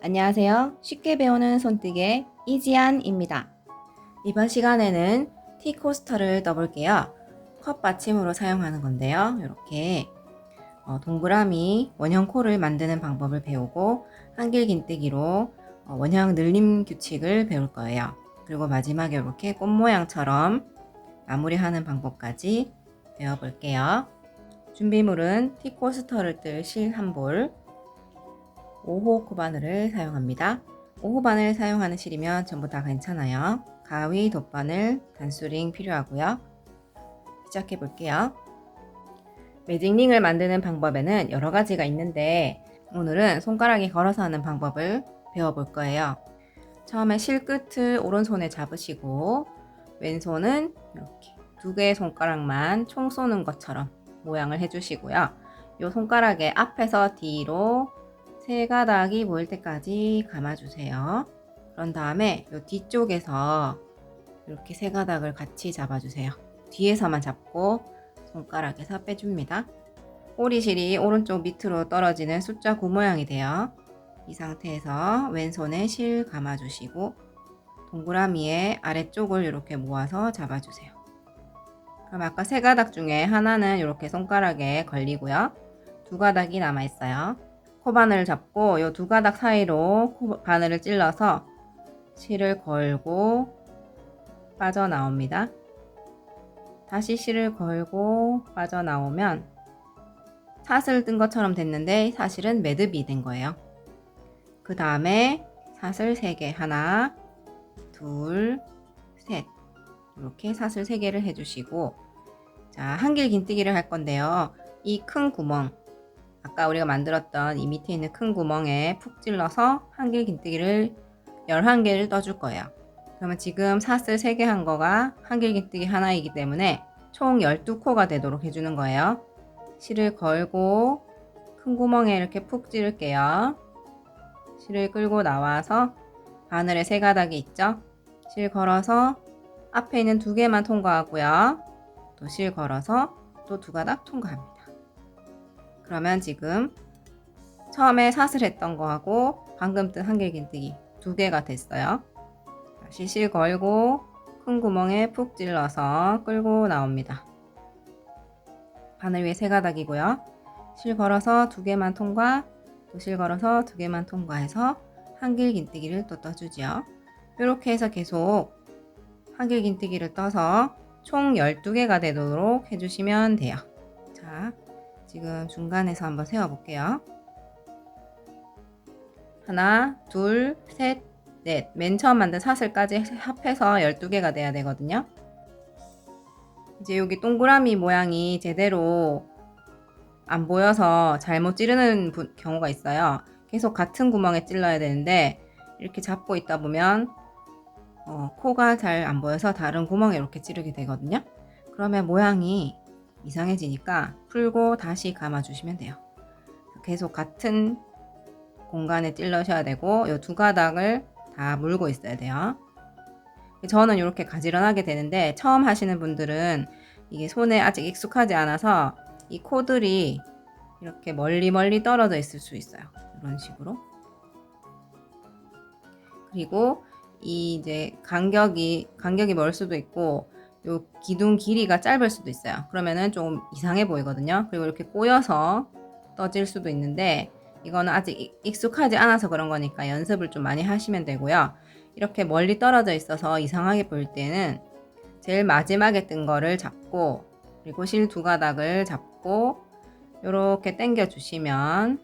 안녕하세요. 쉽게 배우는 손뜨개 이지안입니다. 이번 시간에는 티코스터를 떠볼게요. 컵 받침으로 사용하는 건데요. 이렇게 동그라미 원형 코를 만드는 방법을 배우고 한길긴뜨기로 원형 늘림 규칙을 배울 거예요. 그리고 마지막에 이렇게 꽃 모양처럼 마무리하는 방법까지 배워볼게요. 준비물은 티코스터를 뜰 실 한 볼, 5호 코바늘을 사용합니다. 5호 바늘 사용하는 실이면 전부 다 괜찮아요. 가위, 돗바늘, 단수링 필요하고요. 시작해 볼게요. 매직링을 만드는 방법에는 여러 가지가 있는데 오늘은 손가락에 걸어서 하는 방법을 배워볼 거예요. 처음에 실 끝을 오른손에 잡으시고 왼손은 이렇게 두 개의 손가락만 총 쏘는 것처럼 모양을 해주시고요. 이 손가락의 앞에서 뒤로 세 가닥이 보일 때까지 감아주세요. 그런 다음에 이 뒤쪽에서 이렇게 세 가닥을 같이 잡아주세요. 뒤에서만 잡고 손가락에서 빼줍니다. 꼬리실이 오른쪽 밑으로 떨어지는 숫자 9 모양이 돼요. 이 상태에서 왼손에 실 감아주시고 동그라미의 아래쪽을 이렇게 모아서 잡아주세요. 그럼 아까 세 가닥 중에 하나는 이렇게 손가락에 걸리고요. 두 가닥이 남아있어요. 코바늘을 잡고 이 두 가닥 사이로 바늘을 찔러서 실을 걸고 빠져나옵니다. 다시 실을 걸고 빠져나오면 사슬 뜬 것처럼 됐는데 사실은 매듭이 된 거예요. 그 다음에 사슬 3개, 하나, 둘, 셋, 이렇게 사슬 3개를 해주시고, 자, 한길긴뜨기를 할 건데요. 이 큰 구멍, 아까 우리가 만들었던 이 밑에 있는 큰 구멍에 푹 찔러서 한길긴뜨기를 11개를 떠줄 거예요. 그러면 지금 사슬 3개 한 거가 한길긴뜨기 하나이기 때문에 총 12코가 되도록 해주는 거예요. 실을 걸고 큰 구멍에 이렇게 푹 찌를게요. 실을 끌고 나와서 바늘에 세 가닥이 있죠? 실 걸어서 앞에 있는 두 개만 통과하고요. 또 실 걸어서 또 두 가닥 통과합니다. 그러면 지금 처음에 사슬했던 거하고 방금 뜬 한길긴뜨기 두 개가 됐어요. 다시 실 걸고 큰 구멍에 푹 찔러서 끌고 나옵니다. 바늘 위에 세 가닥이고요. 실 걸어서 두 개만 통과, 또 실 걸어서 두 개만 통과해서 한길긴뜨기를 또 떠주죠. 이렇게 해서 계속 한길긴뜨기를 떠서 총 12개가 되도록 해주시면 돼요. 자, 지금 중간에서 한번 세워볼게요. 하나, 둘, 셋, 넷. 맨 처음 만든 사슬까지 합해서 12개가 돼야 되거든요. 이제 여기 동그라미 모양이 제대로 안 보여서 잘못 찌르는 경우가 있어요. 계속 같은 구멍에 찔러야 되는데 이렇게 잡고 있다 보면 코가 잘 안 보여서 다른 구멍에 이렇게 찌르게 되거든요. 그러면 모양이 이상해지니까 풀고 다시 감아주시면 돼요. 계속 같은 공간에 찔러셔야 되고 이 두 가닥을 다 물고 있어야 돼요. 저는 이렇게 가지런하게 되는데 처음 하시는 분들은 이게 손에 아직 익숙하지 않아서 이 코들이 이렇게 멀리 떨어져 있을 수 있어요. 이런 식으로. 그리고 이 이제 간격이 멀 수도 있고 요 기둥 길이가 짧을 수도 있어요. 그러면은 좀 이상해 보이거든요. 그리고 이렇게 꼬여서 떠질 수도 있는데 이거는 아직 익숙하지 않아서 그런 거니까 연습을 좀 많이 하시면 되고요. 이렇게 멀리 떨어져 있어서 이상하게 보일 때는 제일 마지막에 뜬 거를 잡고 그리고 실 두 가닥을 잡고 이렇게 당겨 주시면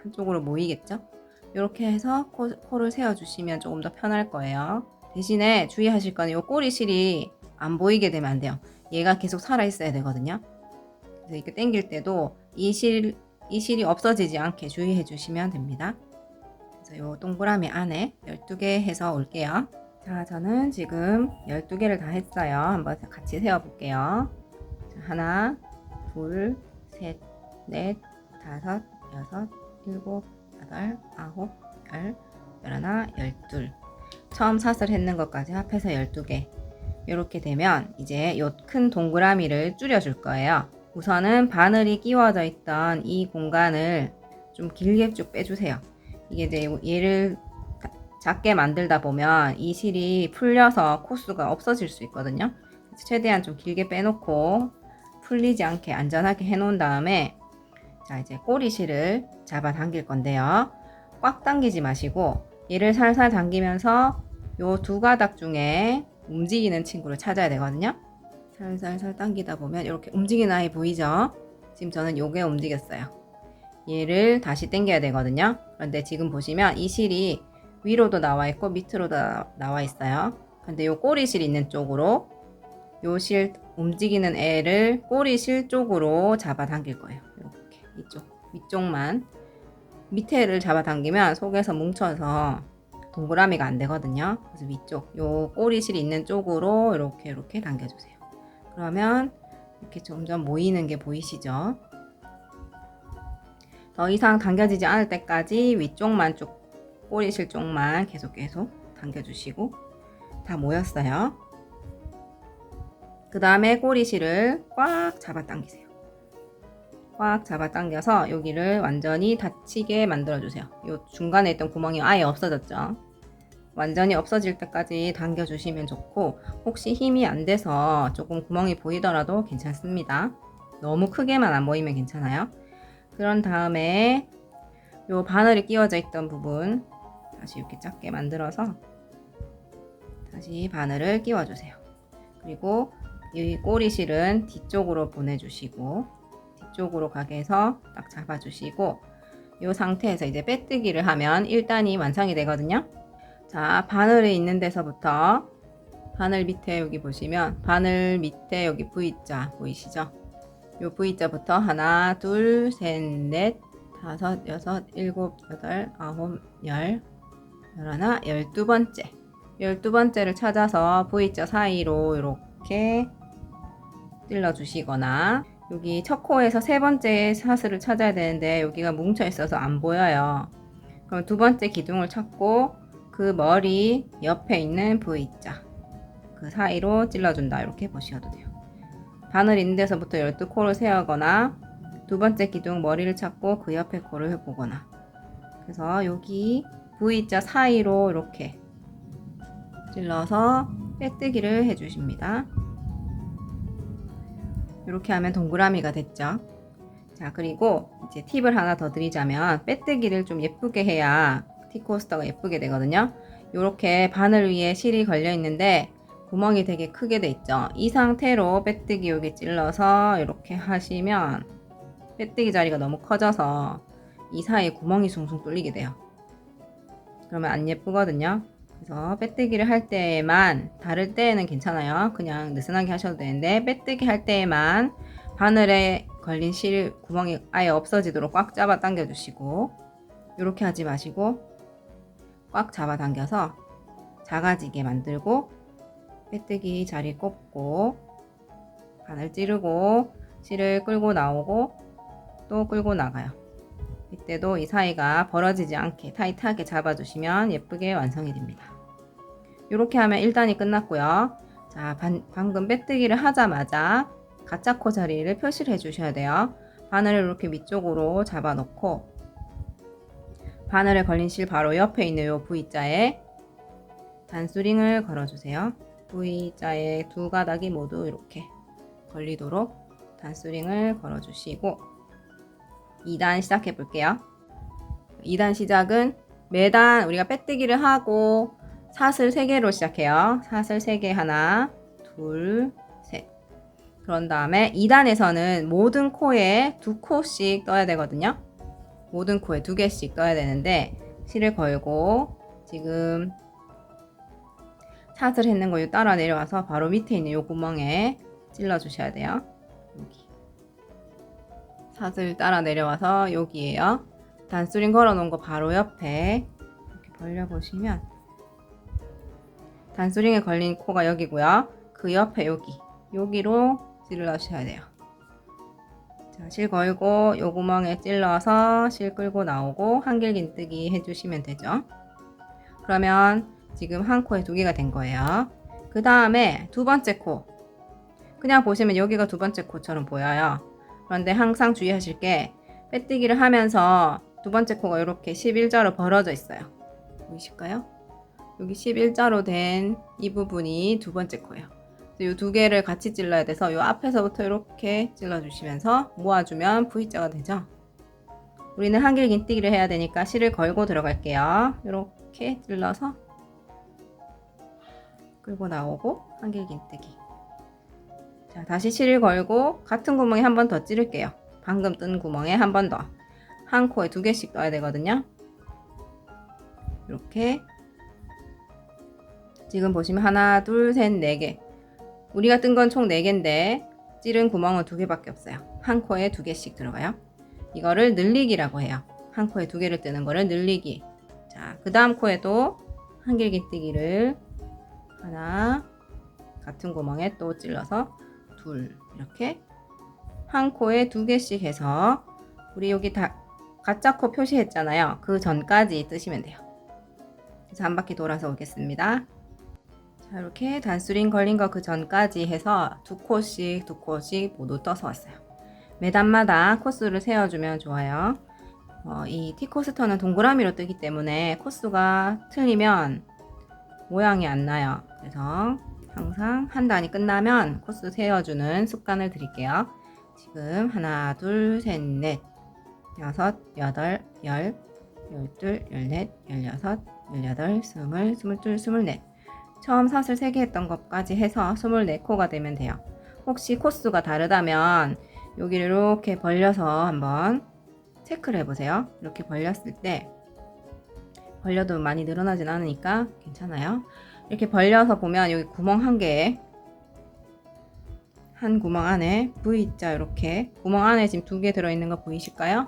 한쪽으로 모이겠죠? 이렇게 해서 코를 세워주시면 조금 더 편할 거예요. 대신에 주의하실 거는 이 꼬리실이 안 보이게 되면 안 돼요. 얘가 계속 살아있어야 되거든요. 그래서 이렇게 당길 때도 이 실이 없어지지 않게 주의해 주시면 됩니다. 그래서 이 동그라미 안에 12개 해서 올게요. 자, 저는 지금 12개를 다 했어요. 한번 같이 세워볼게요. 자, 하나, 둘, 셋, 넷, 다섯, 여섯, 일곱, 여덟, 아홉, 열, 열하나, 열둘. 처음 사슬 했는 것까지 합해서 12개. 이렇게 되면 이제 이 큰 동그라미를 줄여줄 거예요. 우선은 바늘이 끼워져 있던 이 공간을 좀 길게 쭉 빼주세요. 이게 이제 얘를 작게 만들다 보면 이 실이 풀려서 코수가 없어질 수 있거든요. 그래서 최대한 좀 길게 빼놓고 풀리지 않게 안전하게 해놓은 다음에 자, 이제 꼬리실을 잡아 당길 건데요. 꽉 당기지 마시고 얘를 살살 당기면서 요 두 가닥 중에 움직이는 친구를 찾아야 되거든요. 살살살 당기다 보면 이렇게 움직이는 아이 보이죠? 지금 저는 요게 움직였어요. 얘를 다시 당겨야 되거든요. 그런데 지금 보시면 이 실이 위로도 나와 있고 밑으로도 나와 있어요. 근데 요 꼬리실 있는 쪽으로 요 실 움직이는 애를 꼬리실 쪽으로 잡아 당길 거예요. 이렇게 이쪽 위쪽만 밑에를 잡아 당기면 속에서 뭉쳐서 동그라미가 안 되거든요. 그래서 위쪽 요 꼬리실 있는 쪽으로 이렇게 당겨주세요. 그러면 이렇게 점점 모이는 게 보이시죠? 더 이상 당겨지지 않을 때까지 위쪽만 쭉 꼬리실 쪽만 계속 당겨주시고 다 모였어요. 그 다음에 꼬리실을 꽉 잡아 당기세요. 꽉 잡아 당겨서 여기를 완전히 닫히게 만들어 주세요. 요 중간에 있던 구멍이 아예 없어졌죠. 완전히 없어질 때까지 당겨 주시면 좋고, 혹시 힘이 안 돼서 조금 구멍이 보이더라도 괜찮습니다. 너무 크게만 안 보이면 괜찮아요. 그런 다음에 요 바늘이 끼워져 있던 부분 다시 이렇게 작게 만들어서 다시 바늘을 끼워 주세요. 그리고 이 꼬리실은 뒤쪽으로 보내주시고 뒤쪽으로 가게 해서 딱 잡아주시고 이 상태에서 이제 빼뜨기를 하면 1단이 완성이 되거든요. 자, 바늘이 있는 데서부터 바늘 밑에 여기 보시면 바늘 밑에 여기 V자 보이시죠? 요 V자부터 하나, 둘, 셋, 넷, 다섯, 여섯, 일곱, 여덟, 아홉, 열, 열하나, 12번째. 12번째를 찾아서 V자 사이로 이렇게 찔러 주시거나 여기 첫 코에서 세 번째 사슬을 찾아야 되는데 여기가 뭉쳐 있어서 안 보여요. 그럼 두 번째 기둥을 찾고 그 머리 옆에 있는 V자 그 사이로 찔러준다 이렇게 보셔도 돼요. 바늘 있는 데서부터 12코를 세우거나 두 번째 기둥 머리를 찾고 그 옆에 코를 해보거나 그래서 여기 V자 사이로 이렇게 찔러서 빼뜨기를 해주십니다. 이렇게 하면 동그라미가 됐죠. 자, 그리고 이제 팁을 하나 더 드리자면 빼뜨기를 좀 예쁘게 해야 티코스터가 예쁘게 되거든요. 이렇게 바늘 위에 실이 걸려 있는데 구멍이 되게 크게 돼 있죠. 이 상태로 빼뜨기 여기 찔러서 이렇게 하시면 빼뜨기 자리가 너무 커져서 이 사이에 구멍이 숭숭 뚫리게 돼요. 그러면 안 예쁘거든요. 그래서 빼뜨기를 할 때에만, 다를 때에는 괜찮아요. 그냥 느슨하게 하셔도 되는데 빼뜨기 할 때에만 바늘에 걸린 실 구멍이 아예 없어지도록 꽉 잡아 당겨 주시고 이렇게 하지 마시고 꽉 잡아 당겨서 작아지게 만들고 빼뜨기 자리 꼽고 바늘 찌르고 실을 끌고 나오고 또 끌고 나가요. 이때도 이 사이가 벌어지지 않게 타이트하게 잡아주시면 예쁘게 완성이 됩니다. 이렇게 하면 1단이 끝났고요. 자, 방금 빼뜨기를 하자마자 가짜코 자리를 표시를 해주셔야 돼요. 바늘을 이렇게 위쪽으로 잡아놓고 바늘에 걸린 실 바로 옆에 있는 이 V자에 단수링을 걸어주세요. V자의 두 가닥이 모두 이렇게 걸리도록 단수링을 걸어주시고 2단 시작해 볼게요. 2단 시작은 매단 우리가 빼뜨기를 하고 사슬 3개로 시작해요. 사슬 3개 하나, 둘, 셋. 그런 다음에 2단에서는 모든 코에 2코씩 떠야 되거든요. 모든 코에 2개씩 떠야 되는데 실을 걸고 지금 사슬 했는 거 따라 내려와서 바로 밑에 있는 요 구멍에 찔러 주셔야 돼요. 여기. 사슬 따라 내려와서 여기에요. 단수링 걸어 놓은 거 바로 옆에 이렇게 벌려 보시면 단수링에 걸린 코가 여기고요. 그 옆에 여기로 찔러 주셔야 돼요. 자, 실 걸고 요 구멍에 찔러서 실 끌고 나오고 한길긴뜨기 해주시면 되죠. 그러면 지금 한 코에 2개가 된 거예요. 그 다음에 두 번째 코 그냥 보시면 여기가 두 번째 코처럼 보여요. 그런데 항상 주의하실 게 빼뜨기를 하면서 두 번째 코가 이렇게 11자로 벌어져 있어요. 보이실까요? 여기 11자로 된 이 부분이 두 번째 코예요. 이 두 개를 같이 찔러야 돼서 이 앞에서부터 이렇게 찔러주시면서 모아주면 V자가 되죠. 우리는 한길긴뜨기를 해야 되니까 실을 걸고 들어갈게요. 이렇게 찔러서 끌고 나오고 한길긴뜨기. 자, 다시 실을 걸고 같은 구멍에 한 번 더 찌를게요. 방금 뜬 구멍에 한 번 더. 한 코에 두 개씩 떠야 되거든요. 이렇게 지금 보시면 하나, 둘, 셋, 네 개. 우리가 뜬 건 총 4개인데 찌른 구멍은 2개밖에 없어요. 한 코에 2개씩 들어가요. 이거를 늘리기라고 해요. 한 코에 2개를 뜨는 거를 늘리기. 자, 그 다음 코에도 한길긴뜨기를 하나, 같은 구멍에 또 찔러서 둘, 이렇게 한 코에 2개씩 해서 우리 여기 다 가짜 코 표시했잖아요. 그 전까지 뜨시면 돼요. 그래서 한 바퀴 돌아서 오겠습니다. 자, 이렇게 단수링 걸린 거 그 전까지 해서 두 코씩 모두 떠서 왔어요. 매단마다 코스를 세워주면 좋아요. 이 T코스터는 동그라미로 뜨기 때문에 코스가 틀리면 모양이 안 나요. 그래서 항상 한 단이 끝나면 코스 세워주는 습관을 드릴게요. 지금 하나, 둘, 셋, 넷, 여섯, 여덟, 열, 열둘, 열넷, 열여섯, 열여덟, 스물, 스물둘, 스물넷. 처음 사슬 3개 했던 것까지 해서 24코가 되면 돼요. 혹시 코스가 다르다면 여기를 이렇게 벌려서 한번 체크를 해보세요. 이렇게 벌렸을 때 벌려도 많이 늘어나진 않으니까 괜찮아요. 이렇게 벌려서 보면 여기 구멍 한 개에 한 구멍 안에 V자 이렇게 구멍 안에 지금 2개 들어있는 거 보이실까요?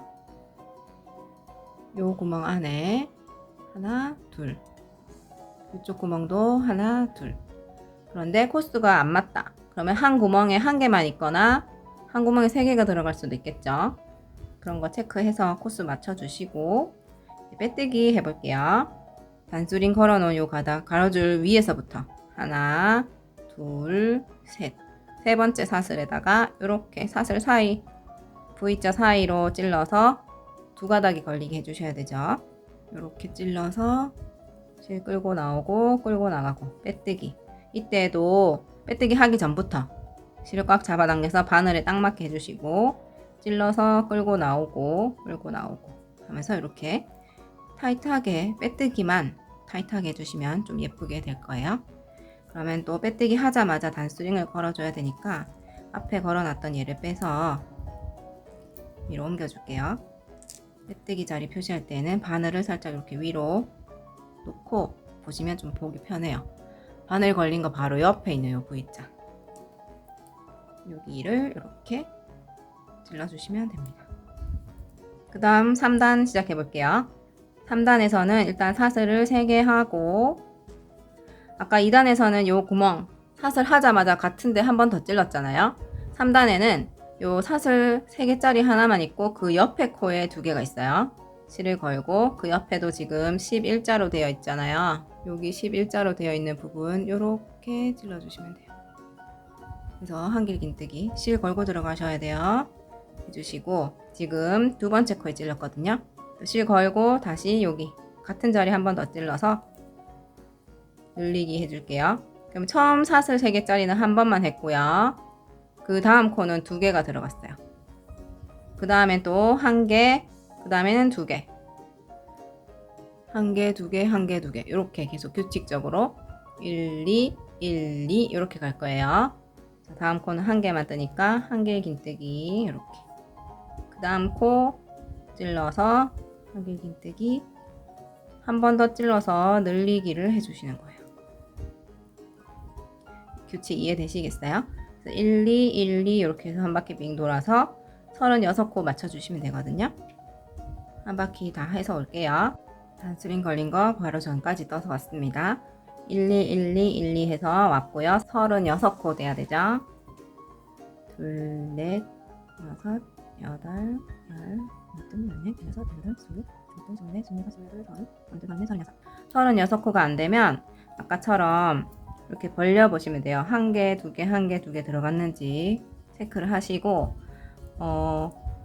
요 구멍 안에 하나, 둘, 이쪽 구멍도 하나, 둘. 그런데 코스가 안 맞다. 그러면 한 구멍에 한 개만 있거나 한 구멍에 3개가 들어갈 수도 있겠죠. 그런 거 체크해서 코스 맞춰주시고 빼뜨기 해볼게요. 단수링 걸어놓은 요 가로줄 위에서부터 하나, 둘, 셋. 세 번째 사슬에다가 이렇게 사슬 사이 V자 사이로 찔러서 두 가닥이 걸리게 해주셔야 되죠. 이렇게 찔러서 실 끌고 나오고 끌고 나가고 빼뜨기. 이때도 빼뜨기 하기 전부터 실을 꽉 잡아당겨서 바늘에 딱 맞게 해주시고 찔러서 끌고 나오고 하면서 이렇게 타이트하게 빼뜨기만 타이트하게 해주시면 좀 예쁘게 될 거예요. 그러면 또 빼뜨기 하자마자 단수링을 걸어줘야 되니까 앞에 걸어놨던 얘를 빼서 위로 옮겨줄게요. 빼뜨기 자리 표시할 때는 바늘을 살짝 이렇게 위로 놓고 보시면 좀 보기 편해요. 바늘 걸린 거 바로 옆에 있는 요 V자 여기를 이렇게 찔러주시면 됩니다. 그 다음 3단 시작해 볼게요. 3단에서는 일단 사슬을 3개 하고 아까 2단에서는 요 구멍 사슬 하자마자 같은데 한 번 더 찔렀잖아요. 3단에는 요 사슬 3개짜리 하나만 있고 그 옆에 코에 2개가 있어요. 실을 걸고 그 옆에도 지금 11자로 되어 있잖아요. 여기 11자로 되어 있는 부분 요렇게 찔러주시면 돼요. 그래서 한길긴뜨기 실 걸고 들어가셔야 돼요. 해주시고 지금 두 번째 코에 찔렀거든요. 실 걸고 다시 여기 같은 자리 한 번 더 찔러서 늘리기 해줄게요. 그럼 처음 사슬 3개짜리는 한 번만 했고요. 그 다음 코는 2개가 들어갔어요. 그 다음엔 또 1개, 그 다음에는 2개. 1개, 2개, 1개, 2개. 이렇게 계속 규칙적으로 1, 2, 1, 2 이렇게 갈 거예요. 자, 다음 코는 1개만 뜨니까 한길긴뜨기 이렇게. 그 다음 코 찔러서 한길긴뜨기 한 번 더 찔러서 늘리기를 해주시는 거예요. 규칙 이해되시겠어요? 1, 2, 1, 2 이렇게 해서 한 바퀴 빙 돌아서 36코 맞춰주시면 되거든요. 한 바퀴 다 해서 올게요. 단수링 걸린 거 바로 전까지 떠서 왔습니다. 1, 2, 1, 2, 1, 2 해서 왔고요. 36코 돼야 되죠. 둘, 넷, 여섯, 여덟, 열, 열둘, 열넷, 열여섯, 열여덟, 스물, 스물둘, 스물넷, 스물다섯, 스물여덟, 서른, 서른둘, 서른넷, 서른여섯. 36코가 안 되면 아까처럼 이렇게 벌려 보시면 돼요. 1개, 2개, 1개, 2개 들어갔는지 체크를 하시고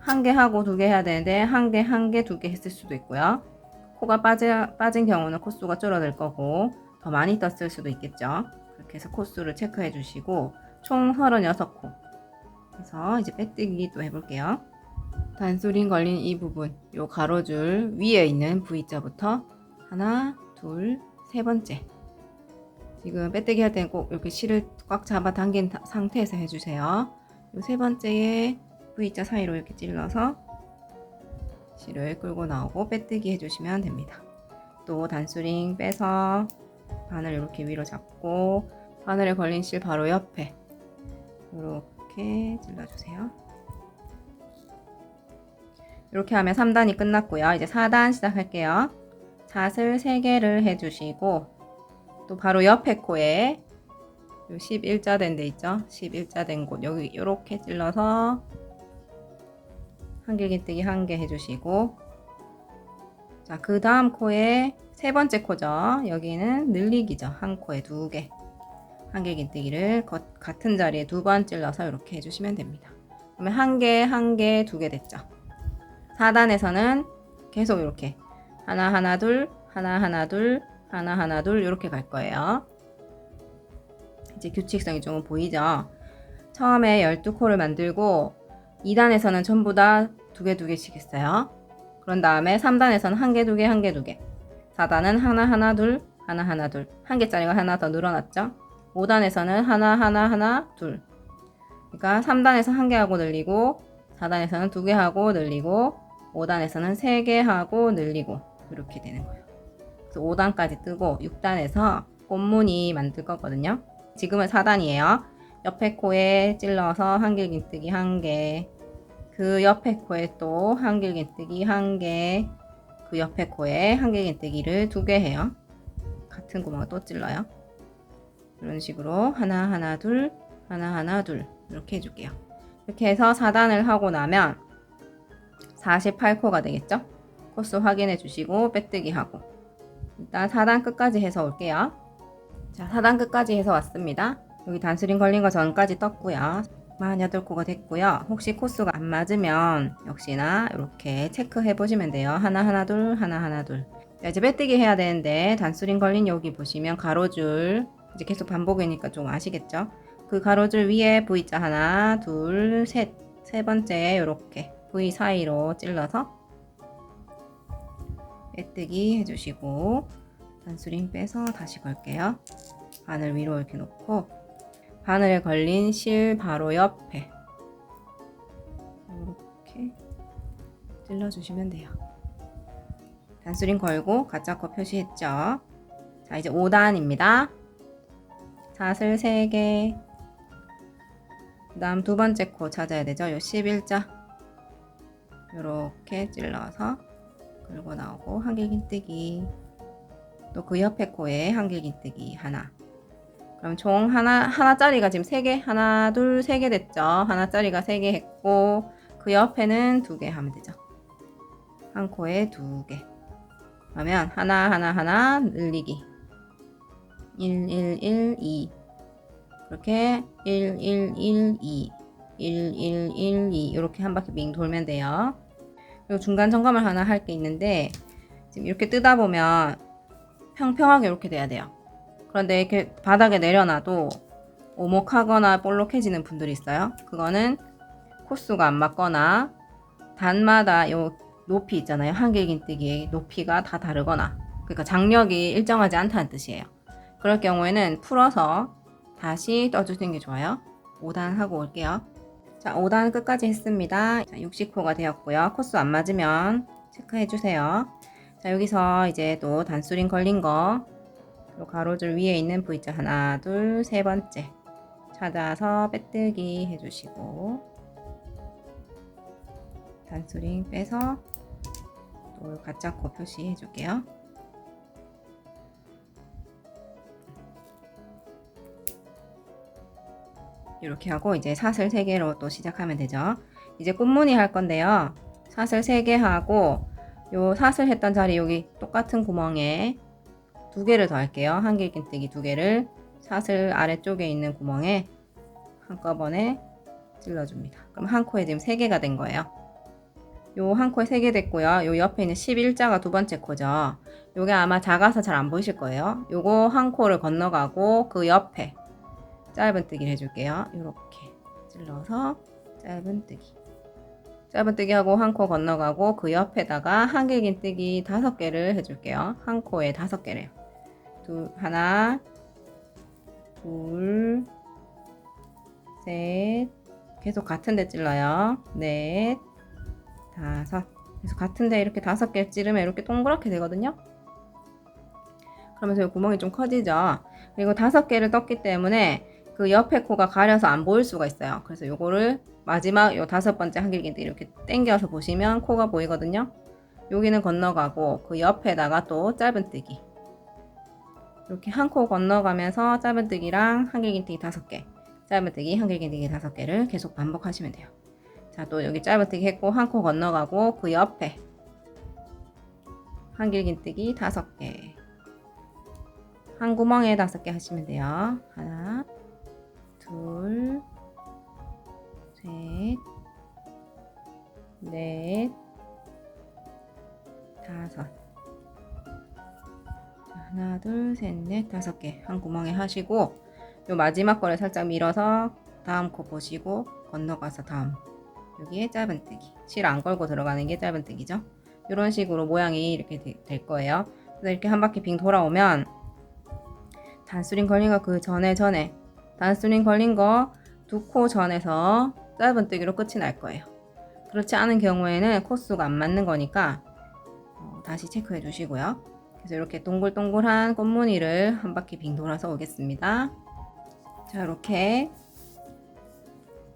한 개 하고 두 개 해야 되는데 한 개, 두 개 했을 수도 있고요. 코가 빠진 경우는 코수가 줄어들 거고 더 많이 떴을 수도 있겠죠. 그렇게 해서 코수를 체크해 주시고 총 36코 해서 이제 빼뜨기 또 해볼게요. 단수링 걸린 이 부분, 요 가로줄 위에 있는 V자부터 하나, 둘, 세 번째. 지금 빼뜨기 할 때는 꼭 이렇게 실을 꽉 잡아 당긴 상태에서 해주세요. 요 세 번째에 V자 사이로 이렇게 찔러서 실을 끌고 나오고 빼뜨기 해주시면 됩니다. 또 단수링 빼서 바늘 이렇게 위로 잡고 바늘에 걸린 실 바로 옆에 이렇게 찔러주세요. 이렇게 하면 3단이 끝났고요. 이제 4단 시작할게요. 샷을 3개를 해주시고 또 바로 옆에 코에 11자 된 데 있죠? 11자 된 곳 여기 이렇게 찔러서 한길긴뜨기 1개 해주시고 자, 그 다음 코에 세 번째 코죠. 여기는 늘리기죠. 한 코에 2개 한길긴뜨기를 같은 자리에 2번 찔러서 이렇게 해주시면 됩니다. 그러면 1개, 1개, 2개 됐죠. 4단에서는 계속 이렇게 하나 하나 둘 하나 하나 둘 하나 하나 둘 이렇게 갈 거예요. 이제 규칙성이 조금 보이죠. 처음에 12코를 만들고 2단에서는 전부 다 2개 2개씩 했어요. 그런 다음에 3단에서는 1개 2개 1개 2개 4단은 하나 하나 둘 하나 하나 둘 1개짜리가 하나 더 늘어났죠. 5단에서는 하나 하나 하나 둘 그러니까 3단에서 1개 하고 늘리고 4단에서는 2개 하고 늘리고 5단에서는 3개 하고 늘리고 이렇게 되는 거예요. 그래서 5단까지 뜨고 6단에서 꽃무늬 만들 거거든요. 지금은 4단이에요. 옆에 코에 찔러서 한길긴뜨기 1개 그 옆에 코에 또 한길긴뜨기 1개 그 옆에 코에 한길긴뜨기를 2개 해요. 같은 구멍을 또 찔러요. 이런 식으로 하나 하나 둘 하나 하나 둘 이렇게 해줄게요. 이렇게 해서 4단을 하고 나면 48코가 되겠죠? 코스 확인해 주시고 빼뜨기 하고 일단 4단 끝까지 해서 올게요. 자, 4단 끝까지 해서 왔습니다. 여기 단수링 걸린 거 전까지 떴고요. 48코가 됐고요. 혹시 코스가 안 맞으면 역시나 이렇게 체크해 보시면 돼요. 하나 하나 둘 하나 하나 둘. 자, 이제 빼뜨기 해야 되는데 단수링 걸린 여기 보시면 가로줄 이제 계속 반복이니까 좀 아시겠죠? 그 가로줄 위에 V자 하나 둘 셋 세 번째 이렇게 V 사이로 찔러서 빼뜨기 해주시고 단수링 빼서 다시 걸게요. 바늘 위로 이렇게 놓고 바늘에 걸린 실 바로 옆에 이렇게 찔러주시면 돼요. 단수링 걸고 가짜코 표시했죠. 자, 이제 5단입니다. 샷을 3개 그 다음 두 번째 코 찾아야 되죠. 요 11자 이렇게 찔러서 끌고 나오고 한길긴뜨기 또 그 옆에 코에 한길긴뜨기 하나 그럼 총 하나짜리가 지금 3개 하나 둘 3개 됐죠. 하나짜리가 3개 했고 그 옆에는 2개 하면 되죠. 한 코에 2개 그러면 하나 늘리기 1 1 1 2 이렇게 1 1 1 2 1 1 1 2 이렇게 한 바퀴 빙 돌면 돼요. 그리고 중간 점검을 하나 할 게 있는데 지금 이렇게 뜨다 보면 평평하게 이렇게 돼야 돼요. 그런데 이렇게 바닥에 내려놔도 오목하거나 볼록해지는 분들이 있어요. 그거는 코수가 안 맞거나 단마다 요 높이 있잖아요. 한길긴뜨기의 높이가 다 다르거나 그러니까 장력이 일정하지 않다는 뜻이에요. 그럴 경우에는 풀어서 다시 떠주시는 게 좋아요. 5단 하고 올게요. 자, 5단 끝까지 했습니다. 자, 60코가 되었고요. 코스 안 맞으면 체크해 주세요. 자, 여기서 이제 또 단수링 걸린 거 가로줄 위에 있는 V자 하나 둘 세 번째 찾아서 빼뜨기 해주시고 단수링 빼서 또 가짜코 표시해 줄게요. 이렇게 하고 이제 샷을 3개로 또 시작하면 되죠. 이제 꽃무늬 할 건데요. 샷을 3개 하고 요 샷을 했던 자리 여기 똑같은 구멍에 2개를 더 할게요. 한길긴뜨기 2개를 샷을 아래쪽에 있는 구멍에 한꺼번에 찔러줍니다. 그럼 한 코에 지금 3개가 된 거예요. 요 한 코에 3개 됐고요. 요 옆에 있는 11자가 두 번째 코죠. 요게 아마 작아서 잘 안 보이실 거예요. 요거 한 코를 건너가고 그 옆에 짧은뜨기를 해줄게요. 요렇게 찔러서 짧은뜨기. 짧은뜨기 하고 한 코 건너가고 그 옆에다가 한길긴뜨기 5개를 해줄게요. 한 코에 5개래요. 하나, 둘, 셋, 계속 같은 데 찔러요. 넷, 5. 그래서 같은 데 이렇게 5개 찌르면 이렇게 동그랗게 되거든요. 그러면서 이 구멍이 좀 커지죠. 그리고 5개를 떴기 때문에 그 옆에 코가 가려서 안 보일 수가 있어요. 그래서 요거를 마지막 요 5번째 한길긴뜨기 이렇게 당겨서 보시면 코가 보이거든요. 여기는 건너가고 그 옆에다가 또 짧은뜨기. 이렇게 한 코 건너가면서 짧은뜨기랑 한길긴뜨기 5개, 짧은뜨기, 한길긴뜨기 5개를 계속 반복하시면 돼요. 자, 또 여기 짧은뜨기 했고 한 코 건너가고 그 옆에 한길긴뜨기 5개, 한 구멍에 5개 하시면 돼요. 하나, 둘, 셋, 넷, 5. 하나, 둘, 셋, 넷, 5개 한 구멍에 하시고 요 마지막 거를 살짝 밀어서 다음 코 보시고 건너가서 다음 여기에 짧은뜨기, 실 안 걸고 들어가는 게 짧은뜨기죠. 이런 식으로 모양이 이렇게 될 거예요. 그래서 이렇게 한 바퀴 빙 돌아오면 단수링 걸린 거 그 전에 단수링 걸린 거 2코 전에서 짧은뜨기로 끝이 날 거예요. 그렇지 않은 경우에는 코수가 안 맞는 거니까 다시 체크해 주시고요. 그래서 이렇게 동글동글한 꽃무늬를 한 바퀴 빙 돌아서 오겠습니다. 자, 이렇게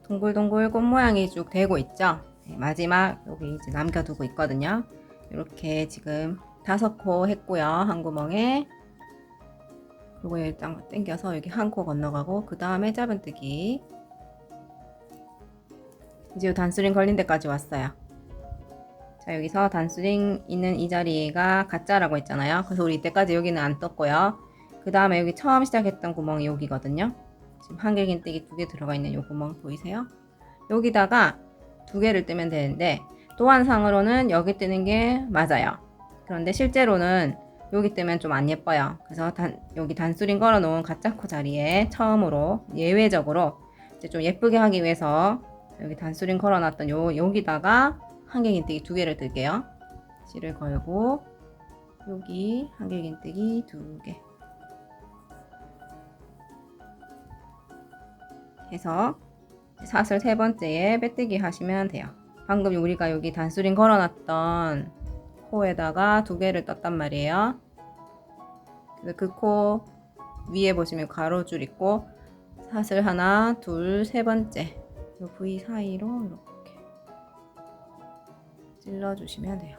동글동글 꽃 모양이 쭉 되고 있죠. 네, 마지막 여기 이제 남겨두고 있거든요. 이렇게 지금 5코 했고요. 한 구멍에 요거 일단 당겨서 여기 한 코 건너가고 그 다음에 짧은뜨기. 이제 단수링 걸린 데까지 왔어요. 자, 여기서 단수링 있는 이 자리가 가짜라고 했잖아요. 그래서 우리 이때까지 여기는 안 떴고요. 그 다음에 여기 처음 시작했던 구멍이 여기거든요. 지금 한길긴뜨기 2개 들어가 있는 요 구멍 보이세요? 여기다가 2개를 뜨면 되는데 도안상으로는 여기 뜨는 게 맞아요. 그런데 실제로는 여기 뜨면 좀 안 예뻐요. 그래서 여기 단수링 걸어 놓은 가짜 코 자리에 처음으로 예외적으로 이제 좀 예쁘게 하기 위해서 여기 단수링 걸어 놨던 여기다가 한길긴뜨기 2개를 뜰게요. 실을 걸고 여기 한길긴뜨기 2개 해서 사슬 3번째에 빼뜨기 하시면 돼요. 방금 우리가 여기 단수링 걸어놨던 코에다가 2개를 떴단 말이에요. 그래서 그 코 위에 보시면 가로줄 있고 사슬 하나, 둘, 3번째 이 V 사이로 이렇게 찔러주시면 돼요.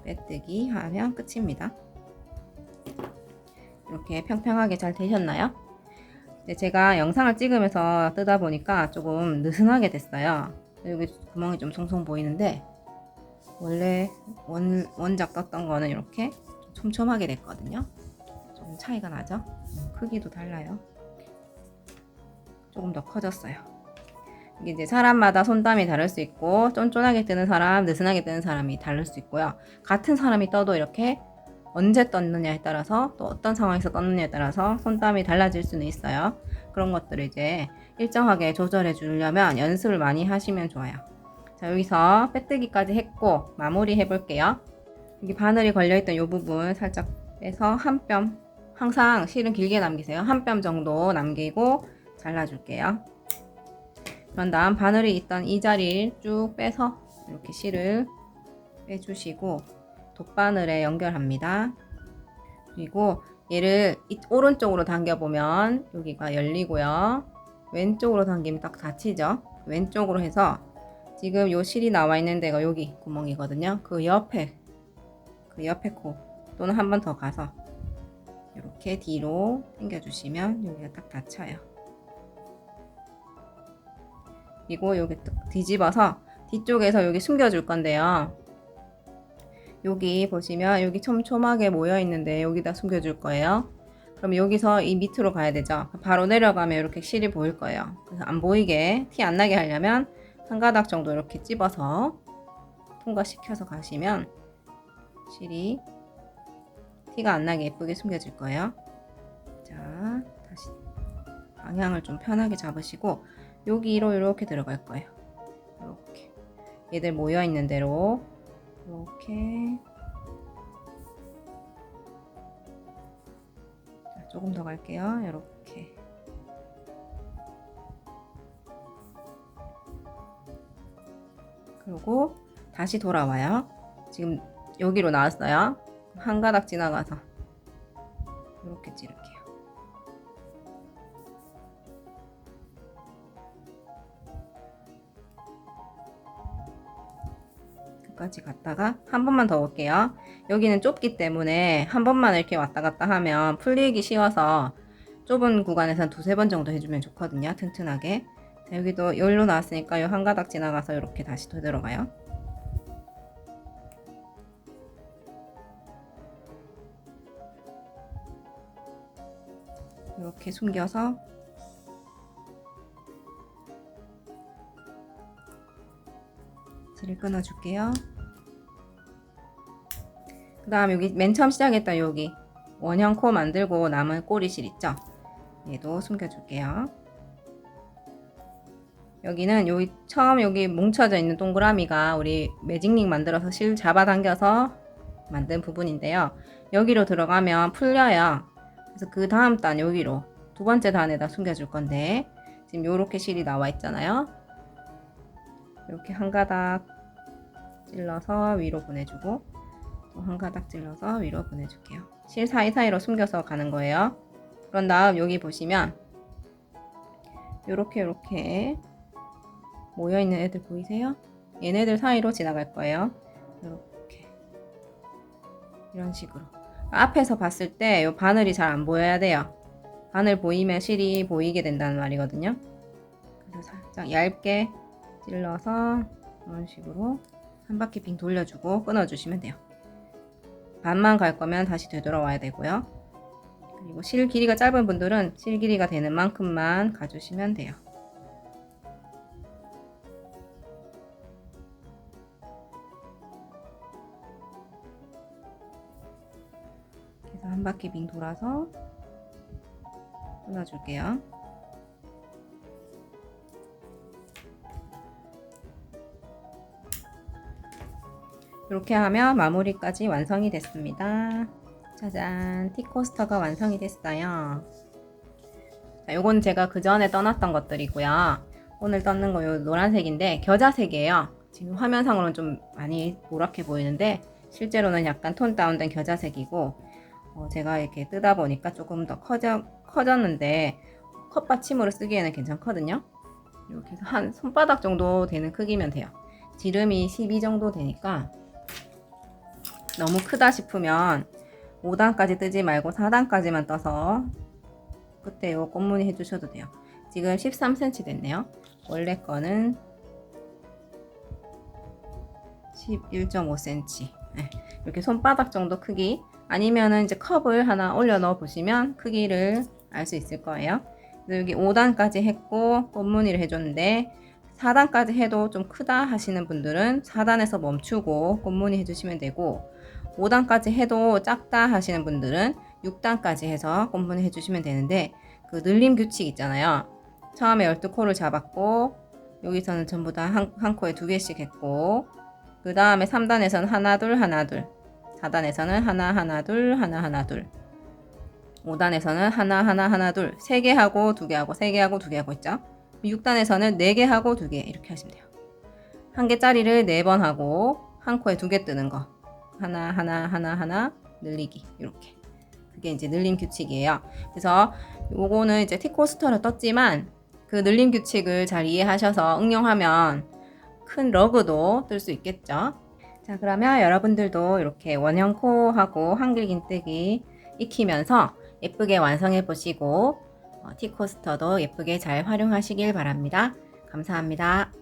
빼뜨기 하면 끝입니다. 이렇게 평평하게 잘 되셨나요? 제가 영상을 찍으면서 뜨다 보니까 조금 느슨하게 됐어요. 여기 구멍이 좀 송송 보이는데 원래 원작 떴던 거는 이렇게 좀 촘촘하게 됐거든요. 좀 차이가 나죠? 크기도 달라요. 조금 더 커졌어요. 이게 이제 사람마다 손땀이 다를 수 있고 쫀쫀하게 뜨는 사람, 느슨하게 뜨는 사람이 다를 수 있고요. 같은 사람이 떠도 이렇게 언제 떴느냐에 따라서 또 어떤 상황에서 떴느냐에 따라서 손땀이 달라질 수는 있어요. 그런 것들을 이제 일정하게 조절해 주려면 연습을 많이 하시면 좋아요. 자, 여기서 빼뜨기까지 했고 마무리 해 볼게요. 여기 바늘이 걸려있던 이 부분 살짝 빼서 한 뼘, 항상 실은 길게 남기세요. 한 뼘 정도 남기고 잘라줄게요. 그런 다음 바늘이 있던 이 자리를 쭉 빼서 이렇게 실을 빼주시고 돗바늘에 연결합니다. 그리고 얘를 오른쪽으로 당겨보면 여기가 열리고요. 왼쪽으로 당기면 딱 닫히죠. 왼쪽으로 해서 지금 요 실이 나와 있는 데가 여기 구멍이거든요. 그 옆에 코 또는 한 번 더 가서 이렇게 뒤로 당겨주시면 여기가 딱 닫혀요. 그리고 여기 뒤집어서 뒤쪽에서 여기 숨겨줄 건데요. 여기 보시면 여기 촘촘하게 모여 있는데 여기다 숨겨줄 거예요. 그럼 여기서 이 밑으로 가야 되죠. 바로 내려가면 이렇게 실이 보일 거예요. 그래서 안 보이게 티 안 나게 하려면 한 가닥 정도 이렇게 찝어서 통과시켜서 가시면 실이 티가 안 나게 예쁘게 숨겨질 거예요. 자, 다시 방향을 좀 편하게 잡으시고 여기로 이렇게 들어갈 거예요. 이렇게 얘들 모여 있는 대로 이렇게. 자, 조금 더 갈게요. 이렇게. 그리고 다시 돌아와요. 지금 여기로 나왔어요. 한 가닥 지나가서 이렇게 찌를게요. 끝까지 갔다가 한 번만 더 올게요. 여기는 좁기 때문에 한 번만 이렇게 왔다 갔다 하면 풀리기 쉬워서 좁은 구간에서는 두세 번 정도 해주면 좋거든요. 튼튼하게. 자, 여기도 여기로 나왔으니까 이 한 가닥 지나가서 이렇게 다시 되돌아가요. 이렇게 숨겨서 실을 끊어 줄게요. 그 다음 여기 맨 처음 시작했던 여기 원형 코 만들고 남은 꼬리실 있죠? 얘도 숨겨 줄게요. 여기는 여기 처음 여기 뭉쳐져 있는 동그라미가 우리 매직링 만들어서 실 잡아당겨서 만든 부분인데요. 여기로 들어가면 풀려요. 그래서 그 다음 단 여기로 두 번째 단에다 숨겨 줄 건데 지금 요렇게 실이 나와 있잖아요. 이렇게 한 가닥 찔러서 위로 보내주고 또 한 가닥 찔러서 위로 보내줄게요. 실 사이사이로 숨겨서 가는 거예요. 그런 다음 여기 보시면 요렇게 모여있는 애들 보이세요? 얘네들 사이로 지나갈 거예요. 이렇게 이런 식으로 앞에서 봤을 때 요 바늘이 잘 안 보여야 돼요. 바늘 보이면 실이 보이게 된다는 말이거든요. 그래서 살짝 얇게 찔러서 이런 식으로 한 바퀴 빙 돌려주고 끊어주시면 돼요. 반만 갈 거면 다시 되돌아와야 되고요. 그리고 실 길이가 짧은 분들은 실 길이가 되는 만큼만 가주시면 돼요. 그래서 한 바퀴 빙 돌아서 끊어줄게요. 이렇게 하면 마무리까지 완성이 됐습니다. 짜잔, 티코스터가 완성이 됐어요. 자, 요건 제가 그 전에 떠났던 것들이고요. 오늘 떴는 거 요 노란색인데 겨자색이에요. 지금 화면상으로는 좀 많이 노랗게 보이는데 실제로는 약간 톤 다운된 겨자색이고 제가 이렇게 뜨다 보니까 조금 더 커졌는데 컵받침으로 쓰기에는 괜찮거든요. 이렇게 해서 한 손바닥 정도 되는 크기면 돼요. 지름이 12 정도 되니까 너무 크다 싶으면 5단까지 뜨지 말고 4단까지만 떠서 그때 요 꽃무늬 해주셔도 돼요. 지금 13cm 됐네요. 원래 거는 11.5cm. 네, 이렇게 손바닥 정도 크기 아니면은 이제 컵을 하나 올려 넣어 보시면 크기를 알 수 있을 거예요. 여기 5단까지 했고 꽃무늬를 해줬는데 4단까지 해도 좀 크다 하시는 분들은 4단에서 멈추고 꽃무늬 해주시면 되고 5단까지 해도 작다 하시는 분들은 6단까지 해서 꽃무늬 해주시면 되는데 그 늘림 규칙 있잖아요. 처음에 12코를 잡았고 여기서는 전부 다 한 코에 2개씩 했고 그 다음에 3단에서는 하나 둘 하나 둘 4단에서는 하나 하나 둘 하나 하나 둘 5단에서는 하나 하나 하나 둘 3개 하고 2개 하고 3개 하고 2개 하고 있죠. 6단에서는 4개 하고 2개 이렇게 하시면 돼요. 한 개짜리를 4번 하고 한 코에 2개 뜨는 거 하나 하나 하나 하나 늘리기 이렇게 그게 이제 늘림 규칙이에요. 그래서 요거는 이제 티코스터로 떴지만 그 늘림 규칙을 잘 이해하셔서 응용하면 큰 러그도 뜰 수 있겠죠. 자, 그러면 여러분들도 이렇게 원형 코하고 한길긴뜨기 익히면서 예쁘게 완성해 보시고 티코스터도 예쁘게 잘 활용하시길 바랍니다. 감사합니다.